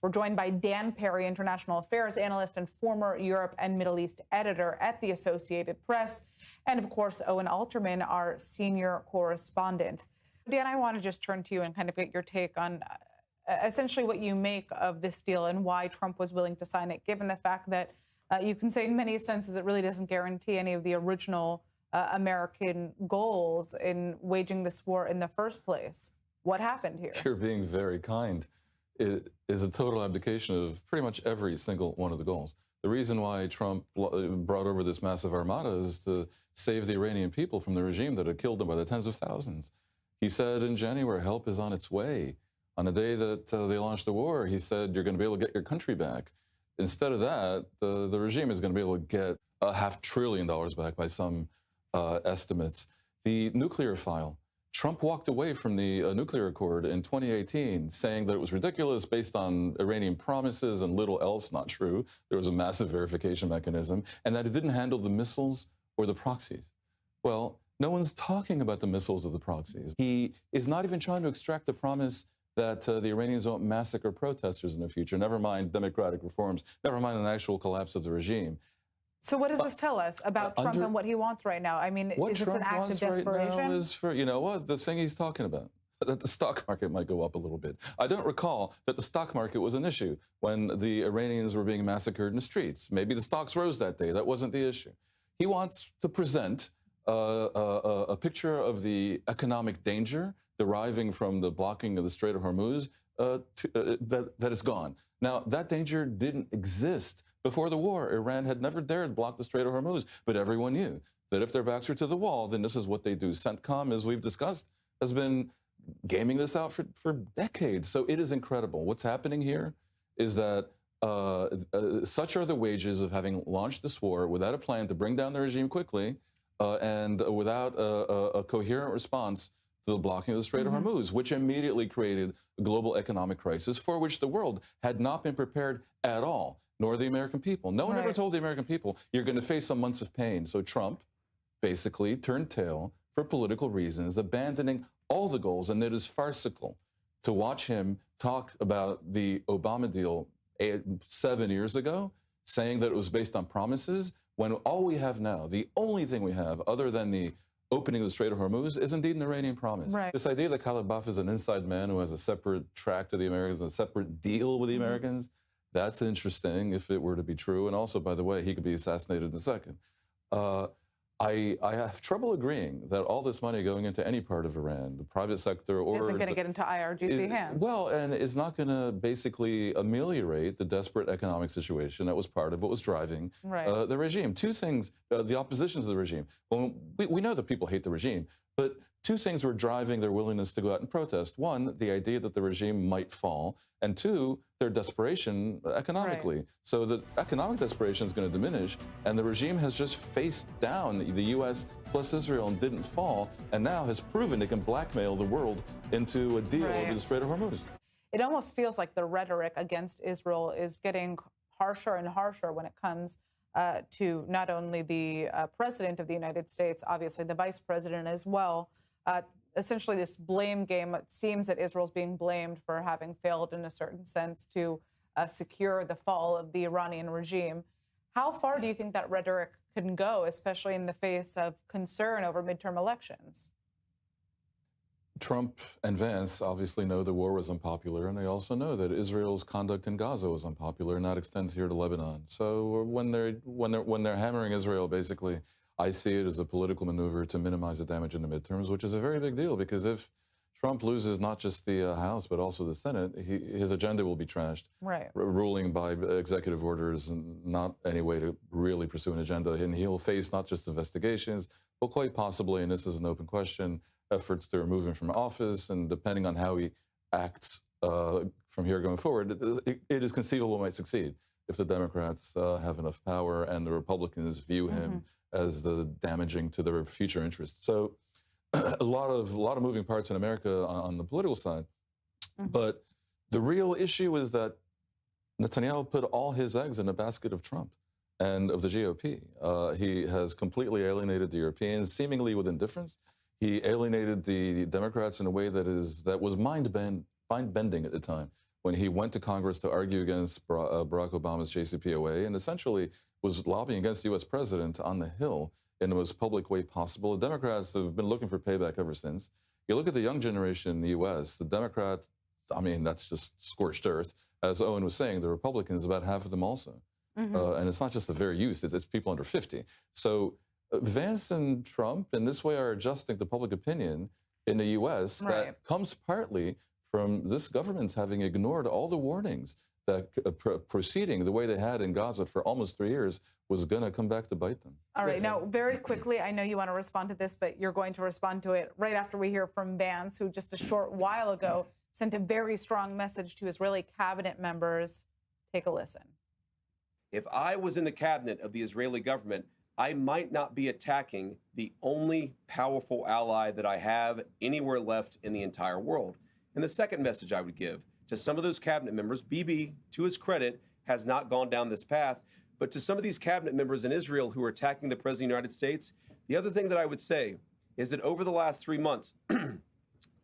We're joined by Dan Perry, international affairs analyst and former Europe and Middle East editor at the Associated Press, and of course, Owen Alterman, our senior correspondent. Dan, I want to just turn to you and kind of get your take on essentially what you make of this deal and why Trump was willing to sign it, given the fact that you can say in many senses it really doesn't guarantee any of the original American goals in waging this war in the first place. What happened here? You're being very kind. It is a total abdication of pretty much every single one of the goals. The reason why Trump brought over this massive armada is to save the Iranian people from the regime that had killed them by the tens of thousands. He said in January, help is on its way. On the day that they launched the war, he said, you're going to be able to get your country back. Instead of that, the regime is going to be able to get $500 billion back by some estimates. The nuclear file. Trump walked away from the nuclear accord in 2018, saying that it was ridiculous based on Iranian promises and little else not true. There was a massive verification mechanism, and that it didn't handle the missiles or the proxies. Well, no one's talking about the missiles or the proxies. He is not even trying to extract the promise that the Iranians won't massacre protesters in the future, never mind democratic reforms, never mind an actual collapse of the regime. So what does this tell us about Trump and what he wants right now? I mean, is this an act of desperation? Right now is for, you know what, the thing he's talking about, that the stock market might go up a little bit. I don't recall that the stock market was an issue when the Iranians were being massacred in the streets. Maybe the stocks rose that day. That wasn't the issue. He wants to present a picture of the economic danger deriving from the blocking of the Strait of Hormuz that is gone. Now, that danger didn't exist before the war. Iran had never dared block the Strait of Hormuz, but everyone knew that if their backs were to the wall, then this is what they do. CENTCOM, as we've discussed, has been gaming this out for decades. So it is incredible. What's happening here is that such are the wages of having launched this war without a plan to bring down the regime quickly and without a coherent response to the blocking of the Strait of Hormuz, which immediately created a global economic crisis for which the world had not been prepared at all, nor the American people. No one ever told the American people, you're going to face some months of pain. So Trump basically turned tail for political reasons, abandoning all the goals, and it is farcical to watch him talk about the Obama deal 7 years ago, saying that it was based on promises, when all we have now, the only thing we have other than the opening of the Strait of Hormuz is indeed an Iranian promise. This idea that Kalibaf is an inside man who has a separate track to the Americans, a separate deal with the Americans, that's interesting if it were to be true. And also, by the way, he could be assassinated in a second. I have trouble agreeing that all this money going into any part of Iran, the private sector, or isn't going to get into IRGC hands. Well, and it's not going to basically ameliorate the desperate economic situation that was part of what was driving the regime. Two things, the opposition to the regime. Well, we know that people hate the regime, but two things were driving their willingness to go out and protest. One, the idea that the regime might fall, and two, their desperation economically. So the economic desperation is going to diminish, and the regime has just faced down the U.S. plus Israel and didn't fall, and now has proven it can blackmail the world into a deal over the Strait of Hormuz. It almost feels like the rhetoric against Israel is getting harsher and harsher when it comes to not only the president of the United States, obviously the vice president as well. Essentially, this blame game, it seems that Israel's being blamed for having failed in a certain sense to secure the fall of the Iranian regime. How far do you think that rhetoric can go, especially in the face of concern over midterm elections? Trump and Vance obviously know the war was unpopular, and they also know that Israel's conduct in Gaza was unpopular, and that extends here to Lebanon. So when they're hammering Israel, basically, I see it as a political maneuver to minimize the damage in the midterms, which is a very big deal, because if Trump loses not just the House, but also the Senate, his agenda will be trashed. Ruling by executive orders and not any way to really pursue an agenda. And he'll face not just investigations, but quite possibly, and this is an open question, efforts to remove him from office. And depending on how he acts from here going forward, it is conceivable he might succeed if the Democrats have enough power and the Republicans view him as damaging to their future interests. So a lot of moving parts in America on the political side. But the real issue is that Netanyahu put all his eggs in a basket of Trump and of the GOP. He has completely alienated the Europeans, seemingly with indifference. He alienated the Democrats in a way that was mind-bending at the time. when he went to Congress to argue against Barack Obama's JCPOA and essentially was lobbying against the U.S. president on the Hill in the most public way possible. The Democrats have been looking for payback ever since. You look at the young generation in the U.S., the Democrats, I mean, that's just scorched earth. As Owen was saying, the Republicans, about half of them also. And it's not just the very youth, it's people under 50. So Vance and Trump in this way are adjusting the public opinion in the U.S. that comes partly from this government's having ignored all the warnings that proceeding the way they had in Gaza for almost 3 years was going to come back to bite them. All right. Now, very quickly, I know you want to respond to this, but you're going to respond to it right after we hear from Vance, who just a short while ago sent a very strong message to Israeli cabinet members. Take a listen. If I was in the cabinet of the Israeli government, I might not be attacking the only powerful ally that I have anywhere left in the entire world. And the second message I would give to some of those cabinet members, Bibi, to his credit, has not gone down this path, but to some of these cabinet members in Israel who are attacking the President of the United States, the other thing that I would say is that over the last 3 months,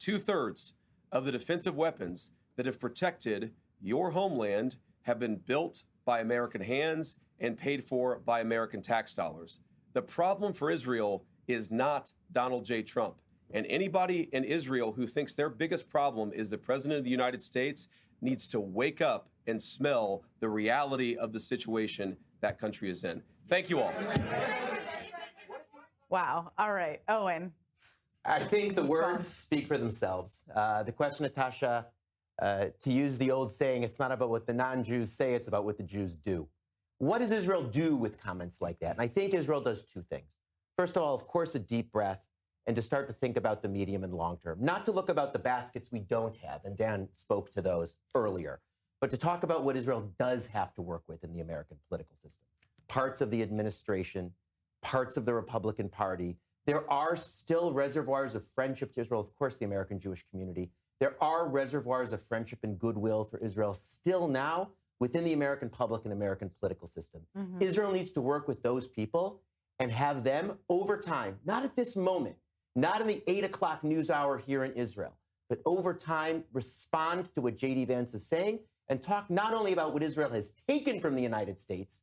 2/3 of the defensive weapons that have protected your homeland have been built by American hands and paid for by American tax dollars. The problem for Israel is not Donald J. Trump. And anybody in Israel who thinks their biggest problem is the President of the United States needs to wake up and smell the reality of the situation that country is in. Thank you all. Wow. All right. Owen. I think the words speak for themselves. The question, Natasha, to use the old saying, it's not about what the non-Jews say, it's about what the Jews do. What does Israel do with comments like that? And I think Israel does two things. First of all, of course, a deep breath and to start to think about the medium and long term, not to look about the baskets we don't have, and Dan spoke to those earlier, but to talk about what Israel does have to work with in the American political system. Parts of the administration, parts of the Republican Party. There are still reservoirs of friendship to Israel, of course, the American Jewish community. There are reservoirs of friendship and goodwill for Israel still now within the American public and American political system. Israel needs to work with those people and have them over time, not at this moment, not in the 8 o'clock news hour here in Israel, but over time respond to what J.D. Vance is saying and talk not only about what Israel has taken from the United States,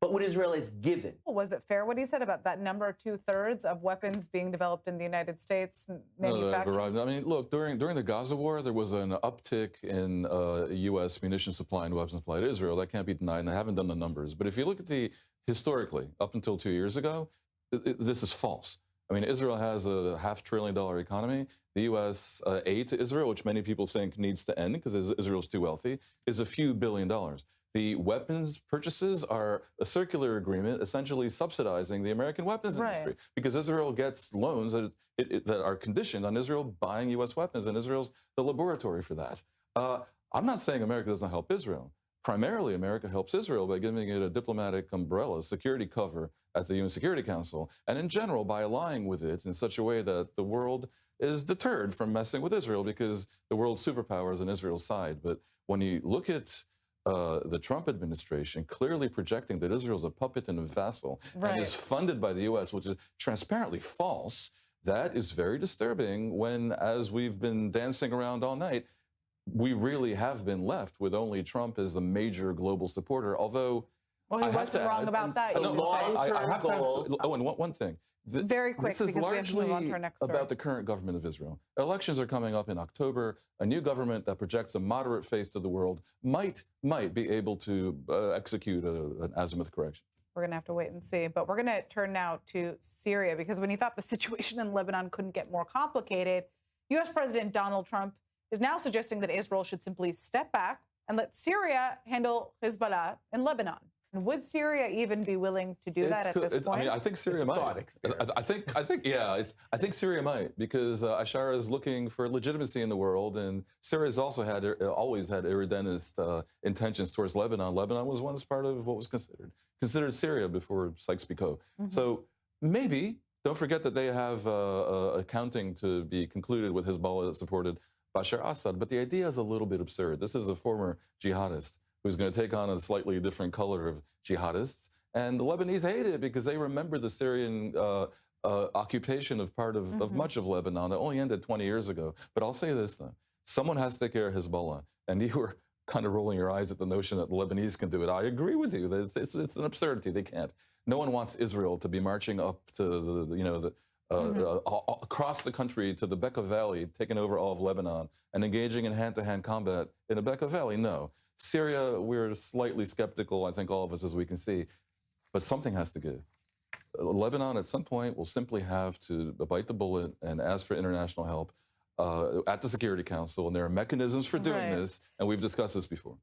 but what Israel has given. Was it fair what he said about that number, 2/3 of weapons being developed in the United States, manufactured? No, I mean, look, during the Gaza war, there was an uptick in U.S. munition supply and weapons supply to Israel. That can't be denied, and I haven't done the numbers. But if you look at historically, up until 2 years ago, this is false. I mean, Israel has a $500 billion economy. The U.S. aid to Israel, which many people think needs to end because Israel's too wealthy, is a few $billion. The weapons purchases are a circular agreement essentially subsidizing the American weapons industry because Israel gets loans that are conditioned on Israel buying U.S. weapons, and Israel's the laboratory for that. I'm not saying America doesn't help Israel. Primarily, America helps Israel by giving it a diplomatic umbrella, security cover at the UN Security Council, and in general by allying with it in such a way that the world is deterred from messing with Israel because the world's superpower is on Israel's side. But when you look at the Trump administration clearly projecting that Israel's a puppet and a vassal and is funded by the U.S., which is transparently false, that is very disturbing when, as we've been dancing around all night, we really have been left with only Trump as the major global supporter, although... Well, he wasn't wrong about that. I have to... Oh, and one thing. Very quick, because we have to move on to our next story. About the current government of Israel. Elections are coming up in October. A new government that projects a moderate face to the world might be able to execute an azimuth correction. We're going to have to wait and see. But we're going to turn now to Syria, because when he thought the situation in Lebanon couldn't get more complicated, U.S. President Donald Trump is now suggesting that Israel should simply step back and let Syria handle Hezbollah in Lebanon. And would Syria even be willing to do that at this point? I mean, I think Syria might. I think Syria might, because Ashara is looking for legitimacy in the world, and Syria has also always had irredenist intentions towards Lebanon. Lebanon was once part of what was considered Syria before Sykes-Picot. So maybe, don't forget that they have accounting to be concluded with Hezbollah that supported Bashar Assad, but the idea is a little bit absurd. This is a former jihadist who's going to take on a slightly different color of jihadists. And the Lebanese hate it because they remember the Syrian occupation of part of much of Lebanon that only ended 20 years ago. But I'll say this, though. Someone has to take care of Hezbollah. And you were kind of rolling your eyes at the notion that the Lebanese can do it. I agree with you. It's an absurdity. They can't. No one wants Israel to be marching up to across the country to the Bekaa Valley, taking over all of Lebanon, and engaging in hand-to-hand combat in the Bekaa Valley. No. Syria, we're slightly skeptical, I think all of us, as we can see, but something has to give. Lebanon, at some point, will simply have to bite the bullet and ask for international help at the Security Council, and there are mechanisms for doing this, and we've discussed this before.